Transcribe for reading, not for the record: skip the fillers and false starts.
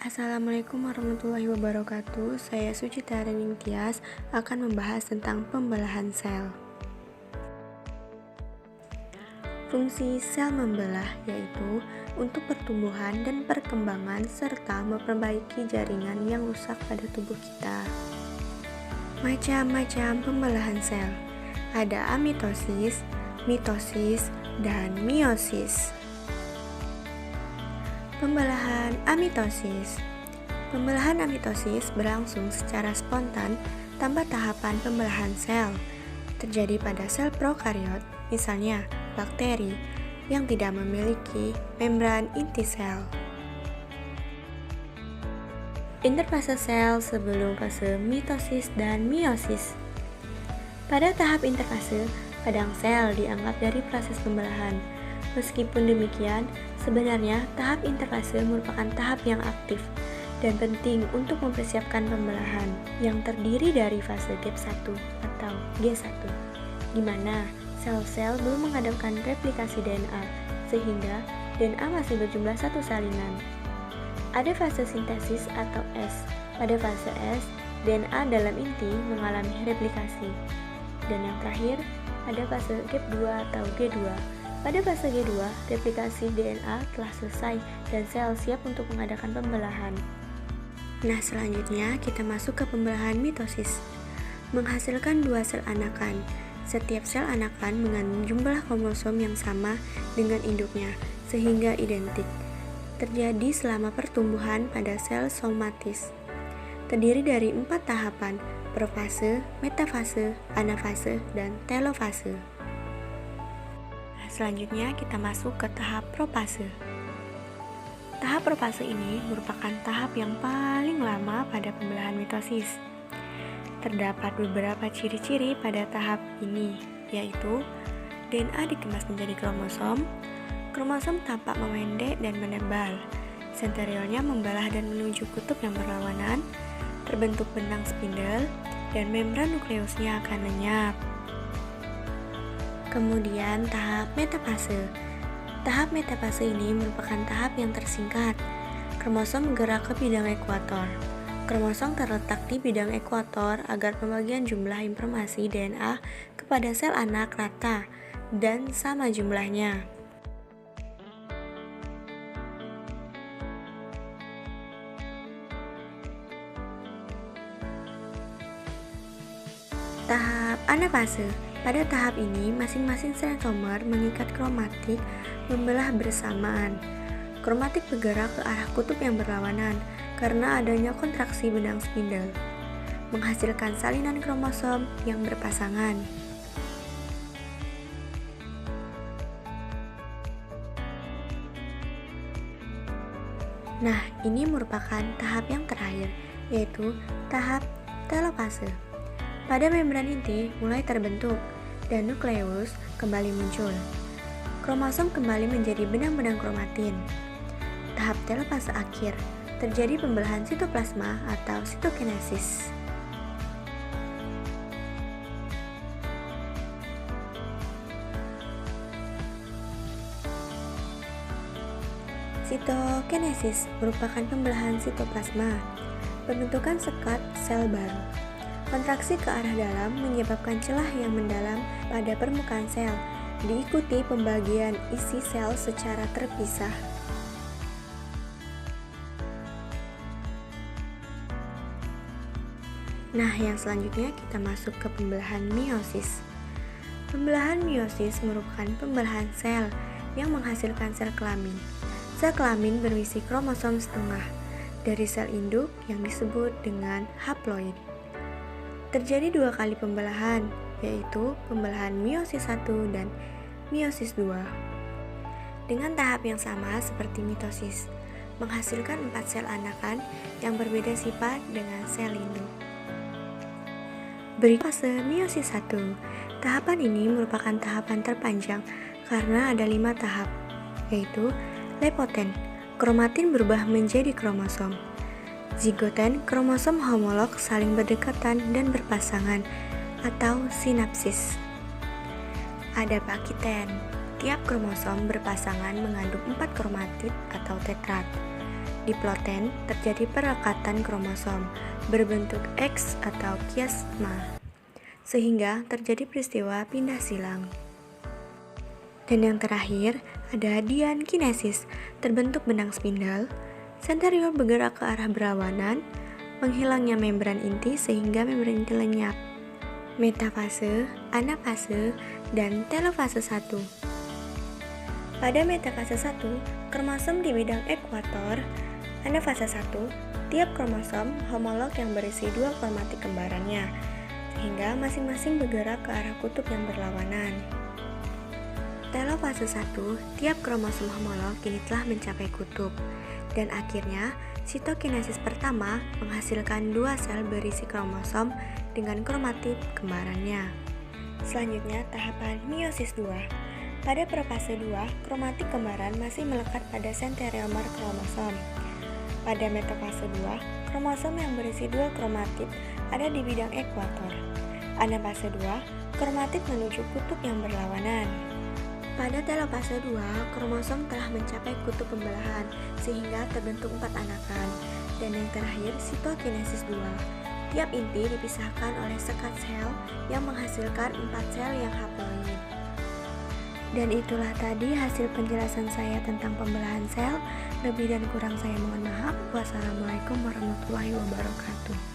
Assalamualaikum warahmatullahi wabarakatuh. Saya Sucita Rening Tias akan membahas tentang pembelahan sel. Fungsi sel membelah yaitu untuk pertumbuhan dan perkembangan serta memperbaiki jaringan yang rusak pada tubuh kita. Macam-macam pembelahan sel. Ada amitosis, mitosis, dan meiosis. Pembelahan amitosis. Pembelahan amitosis berlangsung secara spontan tanpa tahapan pembelahan sel. Terjadi pada sel prokariot, misalnya bakteri, yang tidak memiliki membran inti sel. Interfase sel sebelum fase mitosis dan meiosis. Pada tahap interfase, padang sel dianggap dari proses pembelahan. Meskipun demikian, sebenarnya tahap interfase merupakan tahap yang aktif dan penting untuk mempersiapkan pembelahan yang terdiri dari fase gap 1 atau G1, di mana sel-sel belum mengadakan replikasi DNA, sehingga DNA masih berjumlah satu salinan. Ada fase sintesis atau S. Pada fase S, DNA dalam inti mengalami replikasi. Dan yang terakhir, ada fase gap 2 atau G2. Pada fase G2, replikasi DNA telah selesai dan sel siap untuk mengadakan pembelahan. Nah, selanjutnya kita masuk ke pembelahan mitosis. Menghasilkan dua sel anakan. Setiap sel anakan mengandung jumlah kromosom yang sama dengan induknya, sehingga identik. Terjadi selama pertumbuhan pada sel somatis. Terdiri dari 4 tahapan: profase, metafase, anafase, dan telofase. Selanjutnya kita masuk ke tahap propase. Tahap propase ini merupakan tahap yang paling lama pada pembelahan mitosis. Terdapat beberapa ciri-ciri pada tahap ini, yaitu DNA dikemas menjadi kromosom, kromosom tampak memendek dan menebal, sentriolnya membelah dan menuju kutub yang berlawanan, terbentuk benang spindel, dan membran nukleusnya akan lenyap. Kemudian tahap metafase. Tahap metafase ini merupakan tahap yang tersingkat. Kromosom bergerak ke bidang ekuator. Kromosom terletak di bidang ekuator agar pembagian jumlah informasi DNA kepada sel anak rata dan sama jumlahnya. Tahap anafase. Pada tahap ini, masing-masing sentromer mengikat kromatik membelah bersamaan. Kromatik bergerak ke arah kutub yang berlawanan karena adanya kontraksi benang spindel, menghasilkan salinan kromosom yang berpasangan. Nah, ini merupakan tahap yang terakhir, yaitu tahap telofase. Pada membran inti mulai terbentuk dan nukleus kembali muncul. Kromosom kembali menjadi benang-benang kromatin. Tahap telofase akhir, terjadi pembelahan sitoplasma atau sitokinesis. Sitokinesis merupakan pembelahan sitoplasma, pembentukan sekat sel baru. Kontraksi ke arah dalam menyebabkan celah yang mendalam pada permukaan sel, diikuti pembagian isi sel secara terpisah. Nah, yang selanjutnya kita masuk ke pembelahan meiosis. Pembelahan meiosis merupakan pembelahan sel yang menghasilkan sel kelamin. Sel kelamin berisi kromosom setengah dari sel induk yang disebut dengan haploid. Terjadi 2 kali pembelahan, yaitu pembelahan meiosis 1 dan meiosis 2. Dengan tahap yang sama seperti mitosis, menghasilkan 4 sel anakan yang berbeda sifat dengan sel induk. Berikut fase meiosis 1. Tahapan ini merupakan tahapan terpanjang karena ada 5 tahap, yaitu lepoten, kromatin berubah menjadi kromosom. Zigoten, kromosom homolog saling berdekatan dan berpasangan, atau sinapsis. Ada pakiten, tiap kromosom berpasangan mengandung 4 kromatid atau tetrad. Di ploten terjadi perekatan kromosom berbentuk X atau kiasma, sehingga terjadi peristiwa pindah silang. Dan yang terakhir ada diankinesis, terbentuk benang spindle, senteriol bergerak ke arah berlawanan, menghilangnya membran inti sehingga membran inti lenyap. Metafase, anafase, dan telofase 1. Pada metafase 1, kromosom di bidang ekuator. Anafase 1, tiap kromosom homolog yang berisi 2 kromatik kembarannya, sehingga masing-masing bergerak ke arah kutub yang berlawanan. Telofase 1, tiap kromosom homolog kini telah mencapai kutub. Dan akhirnya, sitokinesis pertama menghasilkan 2 sel berisi kromosom dengan kromatip kembarannya. Selanjutnya, tahapan meiosis 2. Pada profase 2, kromatik kembaran masih melekat pada senteriomer kromosom. Pada metafase 2, kromosom yang berisi 2 kromatip ada di bidang ekuator. Anafase 2, kromatip menuju kutub yang berlawanan. Pada telofase 2, kromosom telah mencapai kutub pembelahan sehingga terbentuk 4 anakan. Dan yang terakhir, sitokinesis 2. Tiap inti dipisahkan oleh sekat sel yang menghasilkan 4 sel yang haploid. Dan itulah tadi hasil penjelasan saya tentang pembelahan sel. Lebih dan kurang saya mohon maaf. Wassalamualaikum warahmatullahi wabarakatuh.